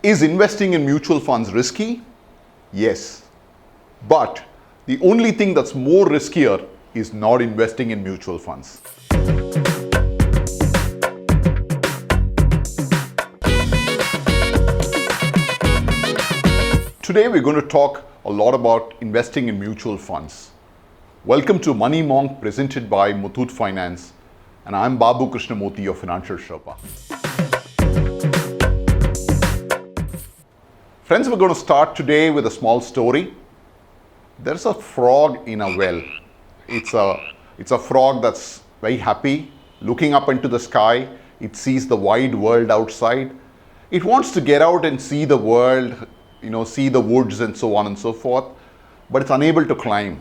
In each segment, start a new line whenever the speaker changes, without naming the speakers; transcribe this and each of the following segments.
Is investing in mutual funds risky? Yes. But the only thing that's more riskier is not investing in mutual funds. Today we're going to talk a lot about investing in mutual funds. Welcome to Money Monk presented by Muthoot Finance, and I'm Babu Krishnamurthy, your financial Sherpa. Friends, we're going to start today with a small story. There's a frog in a well. It's a frog that's very happy, looking up into the sky. It sees the wide world outside. It wants to get out and see the world, see the woods and so on and so forth, but it's unable to climb.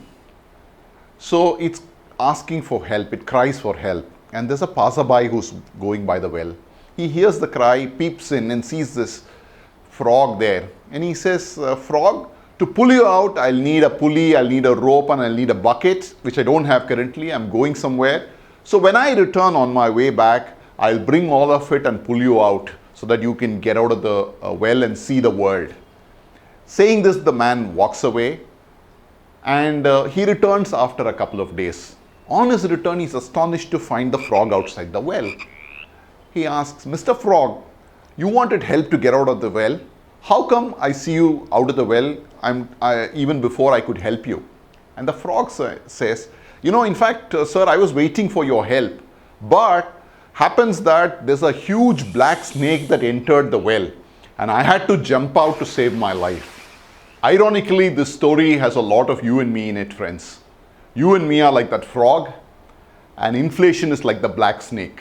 So it's asking for help. It cries for help. And there's a passerby who's going by the well. He hears the cry, peeps in and sees this frog there. And he says, frog, to pull you out, I'll need a pulley, I'll need a rope, and I'll need a bucket, which I don't have currently. I'm going somewhere. So when I return on my way back, I'll bring all of it and pull you out so that you can get out of the well and see the world. Saying this, the man walks away, and he returns after a couple of days. On his return, he's astonished to find the frog outside the well. He asks, Mr. Frog, you wanted help to get out of the well. How come I see you out of the well even before I could help you? And the frog says, in fact, sir, I was waiting for your help. But happens that there's a huge black snake that entered the well, and I had to jump out to save my life. Ironically, this story has a lot of you and me in it, friends. You and me are like that frog, and inflation is like the black snake.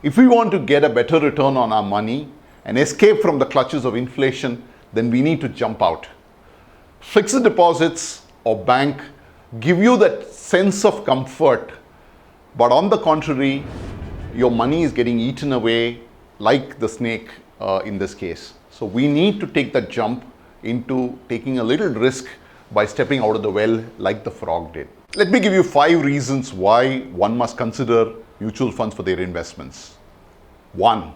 If we want to get a better return on our money and escape from the clutches of inflation, then we need to jump out. Fixed deposits or bank give you that sense of comfort, but on the contrary, your money is getting eaten away like the snake in this case. So we need to take that jump into taking a little risk by stepping out of the well like the frog did. Let me give you 5 reasons why one must consider mutual funds for their investments. 1.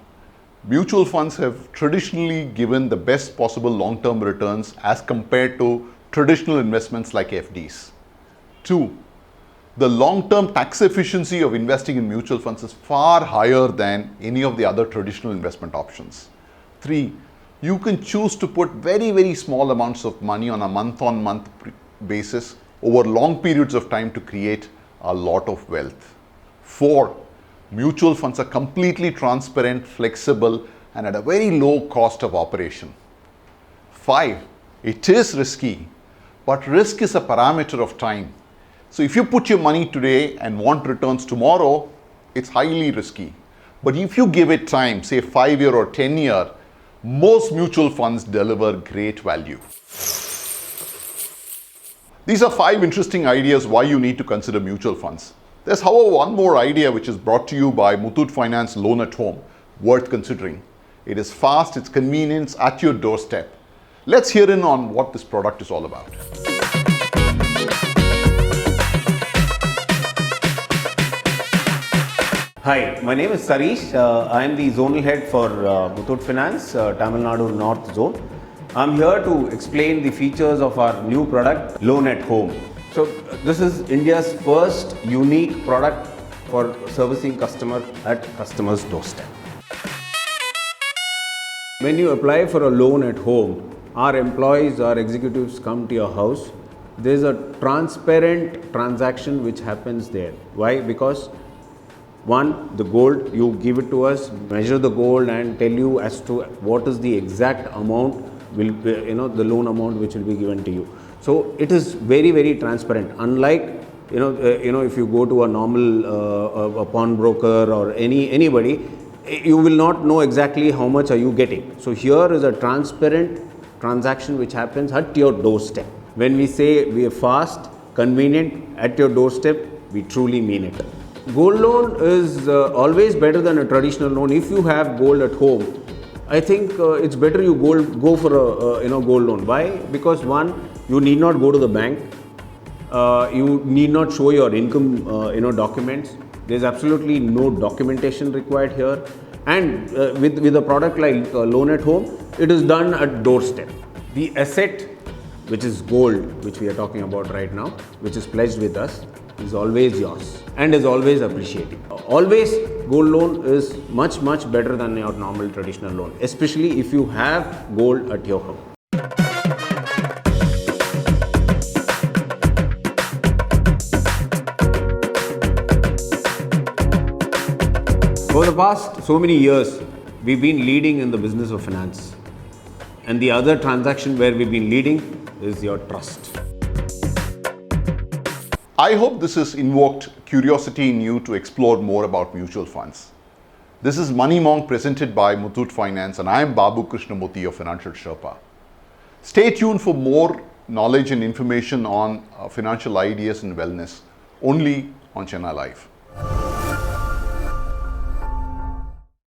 Mutual funds have traditionally given the best possible long-term returns as compared to traditional investments like FDs. 2. The long-term tax efficiency of investing in mutual funds is far higher than any of the other traditional investment options. 3. You can choose to put very, very small amounts of money on a month-on-month basis over long periods of time to create a lot of wealth. 4. Mutual funds are completely transparent, flexible, and at a very low cost of operation. 5. It is risky, but risk is a parameter of time. So if you put your money today and want returns tomorrow, it's highly risky. But if you give it time, say 5-year or 10-year, most mutual funds deliver great value. These are 5 interesting ideas why you need to consider mutual funds. There's, however, one more idea which is brought to you by Muthoot Finance Loan at Home, worth considering. It is fast, it's convenience at your doorstep. Let's hear in on what this product is all about.
Hi, my name is Sarish. I am the zonal head for Muthoot Finance, Tamil Nadu North Zone. I'm here to explain the features of our new product, Loan at Home. So this is India's first unique product for servicing customer at customer's doorstep. When you apply for a loan at home, our employees, our executives come to your house. There's a transparent transaction which happens there. Why? Because 1, the gold, you give it to us, measure the gold and tell you as to what is the exact amount, the loan amount which will be given to you. So it is very, very transparent. Unlike, if you go to a normal a pawnbroker or anybody, you will not know exactly how much are you getting. So here is a transparent transaction which happens at your doorstep. When we say we are fast, convenient, at your doorstep, we truly mean it. Gold loan is always better than a traditional loan. If you have gold at home, I think it's better you go for a gold loan. Why? Because 1, you need not go to the bank. You need not show your income documents. There's absolutely no documentation required here. And with a product like Loan at Home, it is done at doorstep. The asset, which is gold, which we are talking about right now, which is pledged with us, is always yours and is always appreciated. Always, gold loan is much better than your normal traditional loan, especially if you have gold at your home. For the past so many years, we've been leading in the business of finance. And the other transaction where we've been leading is your trust.
I hope this has invoked curiosity in you to explore more about mutual funds. This is Money Monk presented by Muthoot Finance, and I am Babu Krishnamurthy, your Financial Sherpa. Stay tuned for more knowledge and information on financial ideas and wellness only on Chennai Live.